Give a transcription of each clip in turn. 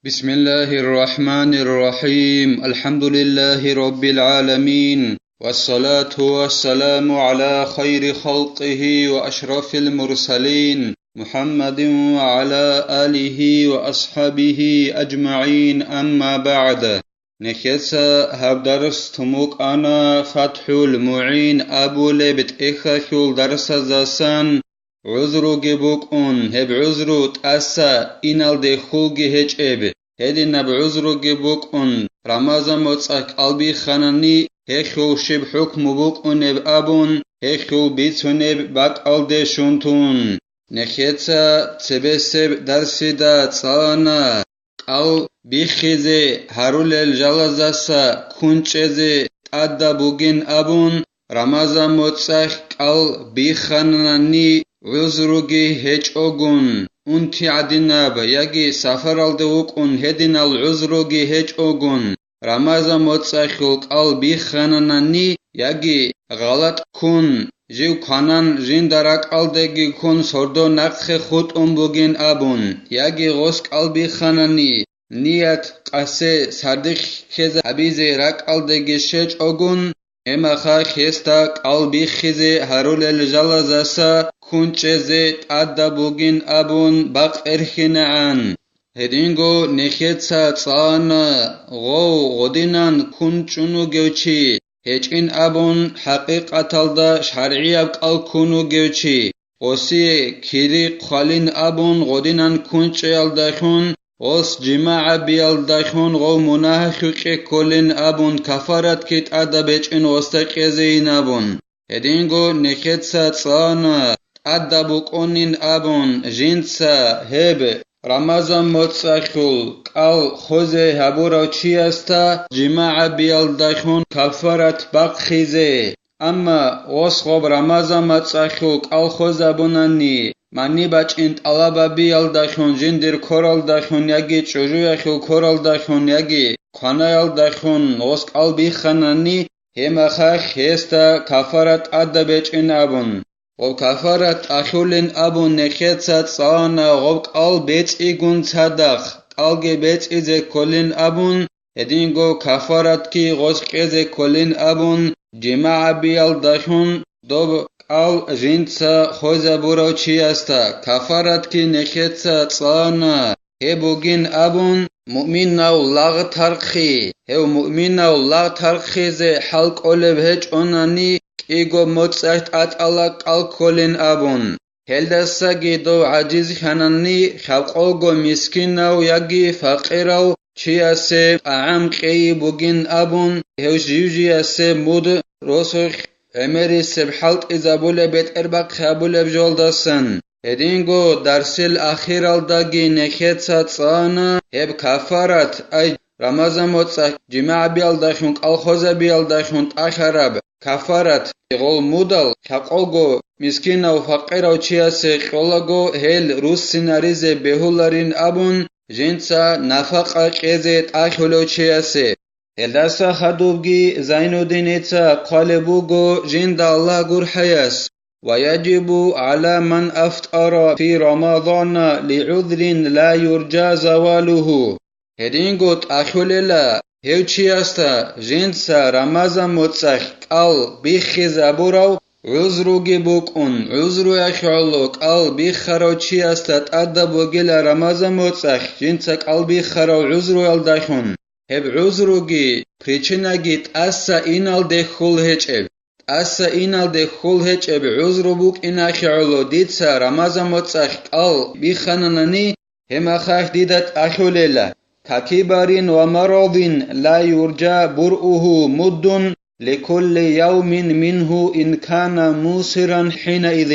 بسم الله الرحمن الرحيم الحمد لله رب العالمين والصلاة والسلام على خير خلقه وأشرف المرسلين محمد وعلى آله وأصحابه أجمعين أما بعد نخيسا هبدرس تموك أنا فتح المعين أبو لبت إخاخل درس زاسان عذرو جبوكون هب عذرو تأسا إنال دي خلقي هج إب هدينا بعذرو جبوكون رمضان مصاك قلبي خانني هخو شب حكم بوكون اب أبون هخو بيتون اب باق دي شنتون نخيتسا تبسب درسي دا تصانا قل بيخيزي هارول الجلزاسا كونچزي تادا بوغين أبون رمضان مصاك قل بيخانني عذروگي هج اوگون انتي عدناب يگي سفرال دوقون هدينال عذروگي هج اوگون رمضان متصاخل قلبي خاناناني يگي غلط كون جيو كانان جين دراك الدگي كون سردو نقخ خود بوگين ابون يگي غوس قلبي خاناني نيت قاسي صدق خز حبيزي راك الدگي شج اوگون اما خيستا قلبي خزي هارول الجلزاسا كونچزي تادا بوگين ابون باق ارخنعان هدينگو نخيتسا تصانا غو غدينان كونچونو گوچي هچين ابون حقيقة الدا شرعي ابقال كونو گوچي غوسي كيري خالين ابون غدينان كونچي الدخون غوس جماعة بيالدخون غو مناهخوكي كولين ابون كفارت كيت ادا بيچين غستقيزين ابون هدينگو نخيتسا تصانا ادا بوكونين ابون جينسا هب رمضان متصاخل قال خوزي هبوراو چياستا جماعة بيالدخون كفارت باق خيزي اما غوسخوب رمضان متصاخل قال خوزابوناني ماني باچين طلبا بيالدخون جندر كورالدخون يگي چوجويخو كورالدخون يگي كانايالدخون غوس قلبي خاناني هما خاخ هستا كفارت ادا بيچين ابون غو كفارت اخولين ابون نخيتسا تصانا غو قال بيچ ايگون صدق قالگي بيچ ايزي كولين ابون هدينگو كفارت كي غوس قيزي كولين ابون جماعة بيالدخون دوب قال جنسا خوزا براو چياستا كفارت كي نخيتسا تصانا هبوگين ابون مؤمن ناو لاغ ترخي هو مؤمن ناو لاغ ترخي زي حلق اولب هج اوناني كيگو متصاحت اتالا قال كولين ابون هلدسا گيدو عجيز خاناني خلقوگو مسكين ناو يگي فقيراو چياسي اعم قي بوگين ابون هو جيوجياسي مود روسوخ امري سبحالت ازابول بيت ارباق خابول بجولدسن هدينگو درسل اخيرال داگي نخيتسا تصانا هب كفارت اي رمضان متصاخ جماع بيالدخون قالخوزا بيالدخون تاخرب كفارت غول مودال خاقوگو مسكين او فقير او چياسي قولاگو هل روس سيناريزي بهولارين ابون جنسا نفقا قيزي تاخولو چياسي هلدسا خدوبگي زينودينيتسا قالبوگو جند الله gur حياس ويجب على من أفطر في رمضان لعذر لا يرجى زواله هدينگو تأخوللا هيوچياستا جنسا رمضان متصاخ قال بيخي زبوراو عذرو گبوكون عذرو يخعلو قال بيخراو چياستا تأدى بوگلا رمضان متصاخ جنسا قال بيخراو عذرو يلدخون هب عذروگي پريچناگي تأسا إنال دي خول هچب أسا إنال دي خول هچب عذرو بوك إنا خعلو ديتسا رمضان متصاخ قال بيخاناناني هما خاخ ديدت أخوليلا ككبار ومرض لا يرجى برؤه مد لكل يوم منه إن كان موسرا حينئذ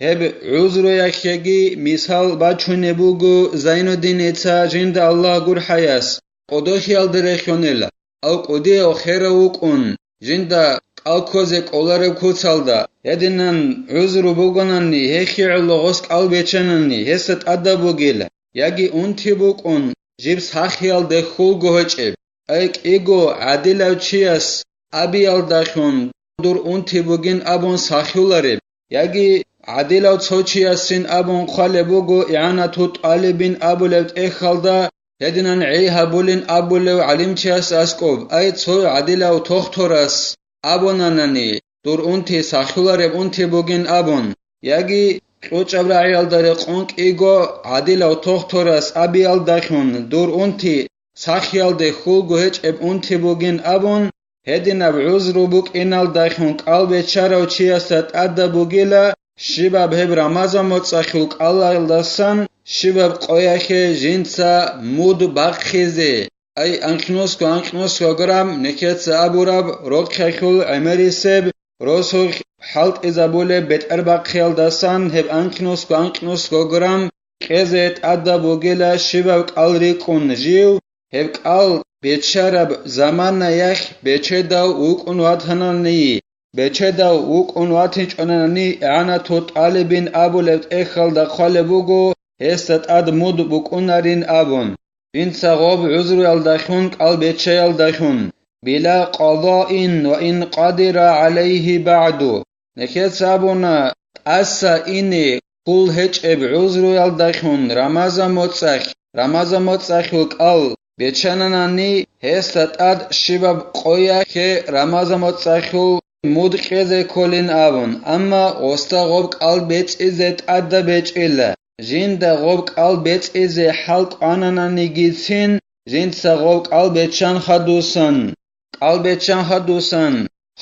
هب عذرو يخيگي مثال باچونه بوگو زينودين اتسا جند الله gur حياس قدو خيال درخيونيلا او قدي او خيروكون جند قالكوزي قولارب كوتسالدا يدنان عذرو بوگوناني هخي علو غوسك قلبيچناني هست ادبوگيلا يگي انتي بوگون جيبس هخيال دخول گوهچب ايك ايگو عديلاو چياس ابيال دخون دور انتي بوگين ابون ساخيولارب يگي عديلاو تصوچياسين ابون خالبوگو اعانتو طالبين ابولبت اخالدا هدنان عيها بولين أبولو علم تياس أسكوب أي تصوي عديلة وتوختورس أبوناناني دور أنتي ساخولارب أنتي بوغين أبون ياجي قوچ أبراعيال داري قونك إيغو عديلة وتوختورس أبيال داخون دور أنتي ساخيال دي خولغو هج اب أنتي بوغين أبون هدنا بعذرو بوك إنال داخون قلبي چارو چياست أدى بوغيلا شباب هب رمضان متصخلق الله الدسان شباب قوياخي جنسا مود بخيزي أي أنكنوسكو غرام نكيتس أبوراب روك خيخول عمري سب روسوخ حلق إزابولي بيت أربع خيال دسان هب أنكنوسكو غرام كيزت أدى بوغيلا شباب قلريقون جيو هب قل بيتشارب زمان يخ بيتشداو وكون واتهناني بچدا وق اونواتچ اونانی انا توت طالبین ابولت اخل دخل بوگو هست اد مود بوقونارین ابون بین سغاب عذر الدخون قلب چيل دخون بلا قضاء وان قدر عليه بعد نكيت سابونا اسا اني كل هچ اب عذر الدخون رمضان متصخ قل بچنانانی هست اد شباب قویا که رمضان متصخ مودقيزه كولين أبون أما غستا غوب قلبت إزت أدى بيجئلة جين غوب قلبت إزي حلق آنانا نيجيتين جين غوب قلبتشان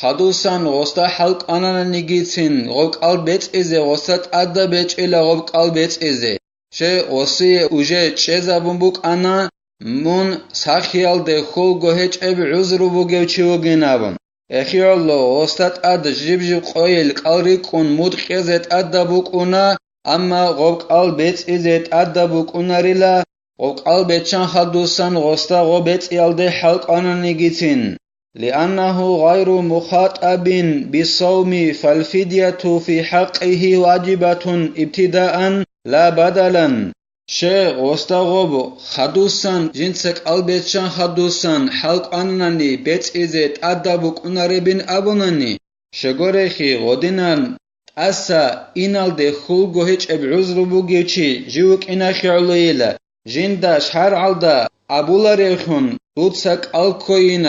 خدوسان غستا حلق آنانا نيجيتين غوب قلبت إزي غستات أدى بيجئلة غوب قلبت إزي شه غسي اوجه چه زبون بوك أنا مون ساخيال ده خلقو هج اب عذرو بوگو چيو گنابون اخيالله استاد اد جيب قويل قلريقون مودقيزت ادبوقونا اما غوق قلبت ازت ادبوقونا ريلا غوق قلبتشان حدوسان غستا غوبت يالده حلق انانيگيتين لأنه غير مخاطب بالصوم فالفدية في حقه واجبة ابتداء لا بدلا شه غستا غوب خدوسان جنسك البتشان خدوسان حلق اناني بيت ازت ادبوك اناربين ابوناني شغوريخي غودينان اسا اینال ده خلقو هيچ اب عذر بوگيچي جيوك اناخي علويلا جندا شهر عالدا ابولاريخون دوتسك الكوين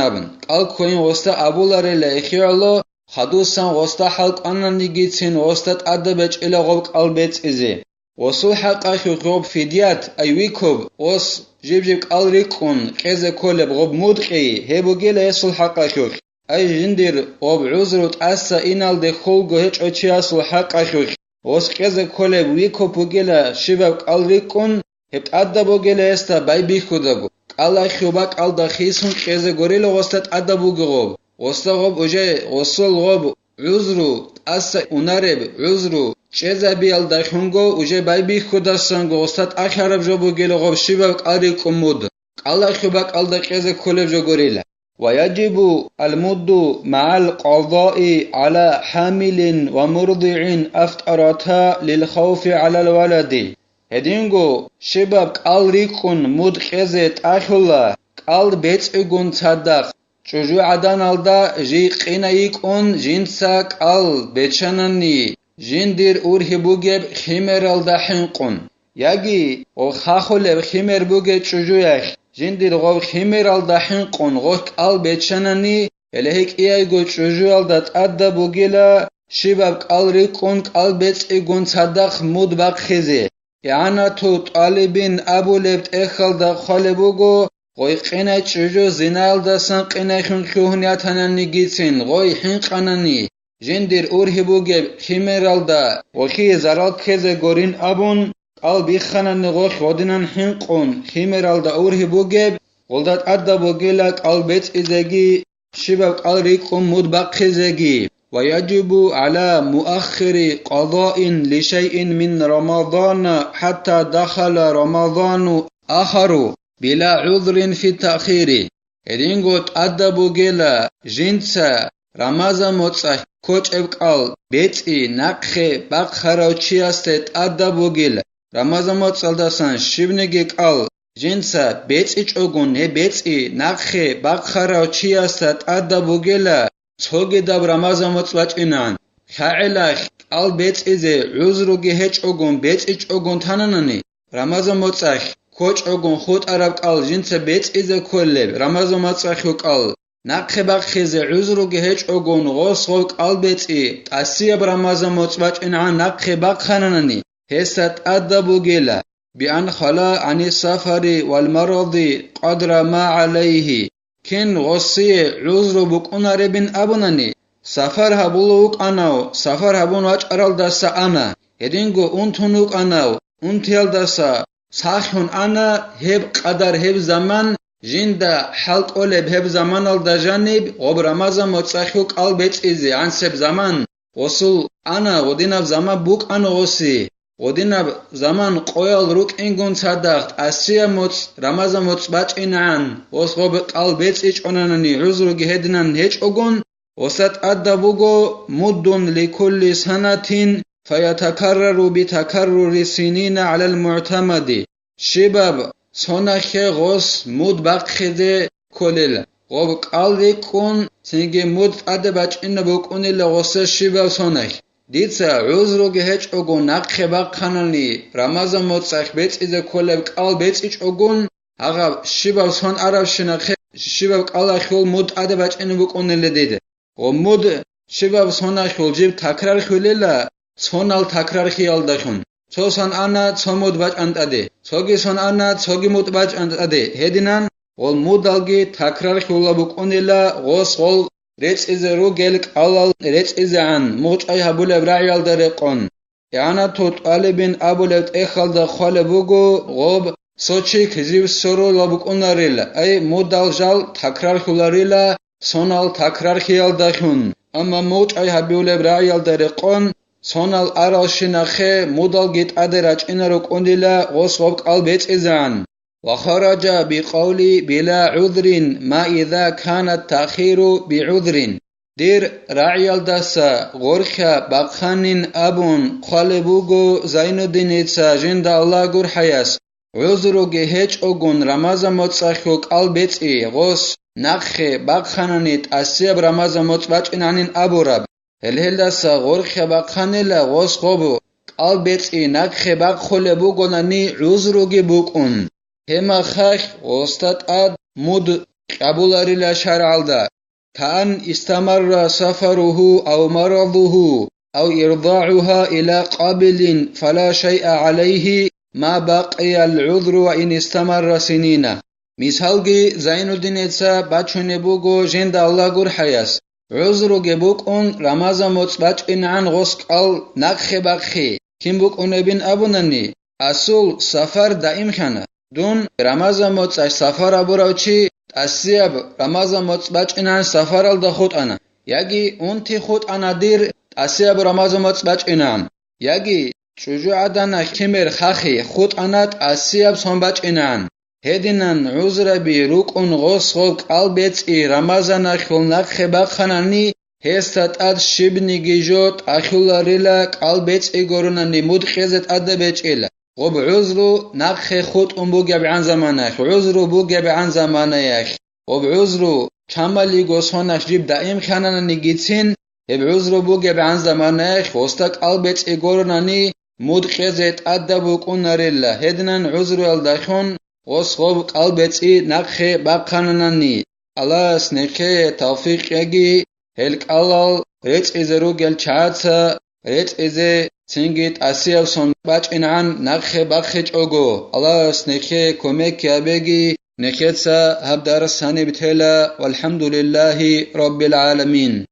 غستا ابولاريلا اخي علو خدوسان غستا حلق اناني گيتين غستات ادبچ الى غوب البت ازي وصل حقاخي غوب فديات ايويكوب وص جيب قلريقون قيزة كولب غوب مودقي هبو جيلا يصل حقاخي اي جندير غوب عذرو تأسا إنال دي خلقو هيچ اوچي يصل حقاخي وص قيزة كولب ويكوبو جيلا شباب قلريقون هبت أدبو جيلا يستا بايبي خوداغو قالاخي وباك قلدا خيسون قيزة غوريلا غستات أدبو غوب وصل غوب اوجي وصل غوب عذرو تأسا اونارب عذرو چه بیال دخونگو اوجه بایبی خودستانگو استاد اخرب جو بگیل غب شیبک آری کمود قال خبک آل دقیقه کلب جو گوریلا ويجب المد مع القضاء على حامل ومرضع أفطرتا للخوف على الولد هدينگو شباب قال ريكون مد خزت أخلا قال بيت اگون صدق چجو عدن الدا جي قينايك اون جنسا قال بيتشنني جندير أورهي بوجب خمر الدحنقون يجي وخاخل خمر بوجب شجويخ جندير غو خمر الدحنقون غوك البتشنني الهيك إيجو شجو الدت أدى بوجلا شباب قلريقون قلبت إيجون صدق مدبق خزي يعني تو طالبين أبو لبت إخل دخل بوجو غوي قنا شجو زنال دسان قنا خنخونياتنا نيجيتين غوي حنقنني جندير أورهي بوجب خميرالدا وخي زرال كذا غورين أبون قلبي خنن غوخ ودنان حنقون خميرالدا أورهي بوجب ولدت أدى بوجلك قلبت إزاجي شباب قلريكم مدبق خزاجي ويجب على مؤخر قضاء لشيء من رمضان حتى دخل رمضان آخر بلا عذر في التأخير إدينغوت أدى بوجلا جنسا رمضان متصح كوچ ابقال بيتي نقخي بقخراو چياستت أدى بوجلا رمضان متصلدسان شبنگي قال جنسا بيتي چوگون هي بيتي نقخي بقخراو چياستت أدى بوجلا توگي داب رمضان متصلچ إنان خاعلاخ قال بيتي زي عذروگي هچ اوگون بيتي چوگون تناناني رمضان متصح خوچ اگون خود عرب قال جنس بیت ایز کلب رمضان مصرخو قال نقخ بخیز عذرو گهچ اگون غوص خوب قال بیت ای تاسیب رمضان مصباچ انعان نقخ بخنننی هست ادبو گیلا بأن خلا عن السفر والمرض قدر ما عليه كن غصي عذر بقنا ربن أبناني سفر هبولوك أناو سفر هبون واج أرال داسا أنا هدينغو انتونوك أناو انتيال داسا ساخون أنا هب قدر هب زمان جندا حلق أولب هب زمان الدجانب غب رمضان متصاخيوك البيت إزي عن سب زمان وصل أنا ودينا زمان بوك أنا غصي ودينا زمان قويل روك إنغون صدقت أسيا موت رمضان موت باج إنعان وصغب قلبيت إيش أناني عذرو جهدنان هيج أغون وسط أدبوغو مدن لكل سنة فيتكرر بتكرر سنين على المعتمد شباب صنخ غوص مد بقخده كلل غب قلبي كون سنجي مد أدباج إن بوكوني لغوص شباب صنخ ديتسا عذرو جهچ اگون نقخ بقخنني رمضان متصخ بيت إذا كلب قال بيت إيش اگون هغا شباب صن عرب شنخ شباب قال خول مد أدباج إن بوكوني لديده ومد شباب صنع خول جيب تكرار خوليلا صنال تكرار خيال دخون صو صن أنا صو مد باج أنت أدي صوغي صن أنا صوغي مد باج أنت أدي هدينان والمد ألغي تكرار خولا بوكوني لا غوص غول ريتس إذا رو جلك على ريتس إذا عن موج أي هبول برعيال درقون يعني توت قلبين أبولت إخال دخول بوجو غوب سوتشي كزيف سرو لبكون ريلا أي مودال جال تكرار خلاريلا سونال تكرار خيال دخون أما موج أي هبول برعيال درقون سونال أرال شنخه مودال جيت أدراج إن ركونديلا غوص غوب قلبيت إذا عن وخرج بقولي بلا عذر ما إذا كان التأخير بعذر دير رعيال داسا غرخة بقخانين أبون خالبوغو زين الدين إتسا جند الله غور حياس عذرو جهج أغون رمضان متصاخو قلبت إي غوص نخي بقخانانيت أسيب رمضان متصباج إنانين أبو رب هل داسا غرخة بقخانيلا غوص غوبو قلبت إي نخي بقخالبوغو ناني عذرو جبوغون هما خاخ وستات آد مد قبولاري لا شرعالدا كأن استمر سفره أو مرضه أو إرضاعها إلى قابل فلا شيء عليه ما بقي العذر وإن استمر سنين مثالجي زين الدين إتسا باتشون بوغو جند الله غور حياس عذر جبوك أن رمضان متصباج إن عن غسقال نقخ بقخي كم بوك أنبين أبونني أصول سفر دائم خانه دون رمضان متصاش سفر أبوراوچي أسياب رمضان متصباج إنان سفر الدخوت أنا يجي أنتي خوت أنا دير أسياب رمضان متصباج إنان يجي شجوع عدنا كمر خاخي خوت أنا أسياب صنباج إنان هدينان عذر بيروك أن غوص غوك قلبت إي رمضان أخلناك خباق خناني هستات أد شبني جيجوت أخلاريلا قلبت إي غورناني مدخزت أدبج إلا غب عذرو نقخ خود بوجا بعن زمانك عذرو بوجا بعن زمانك غب عذرو كمالي غوسونك جيب دائم خانان نيجيتين هب عذرو بوجا بعن زمانك وستك قلبت إيغورناني مدخزت أدبو كوناريلا هدنان عذرو الدخون وصغب قلبت إي نقخ بقاناناني الله سنخي توفيق يجي هلك الله ريت إزرو جل چاعتا ريت إزي سنجيت أسياب صن باج إنعان نخي بخيج أوغو الله سنخي كوميك يابيجي نخيتسا هبدار الساني بتهلا والحمد لله رب العالمين.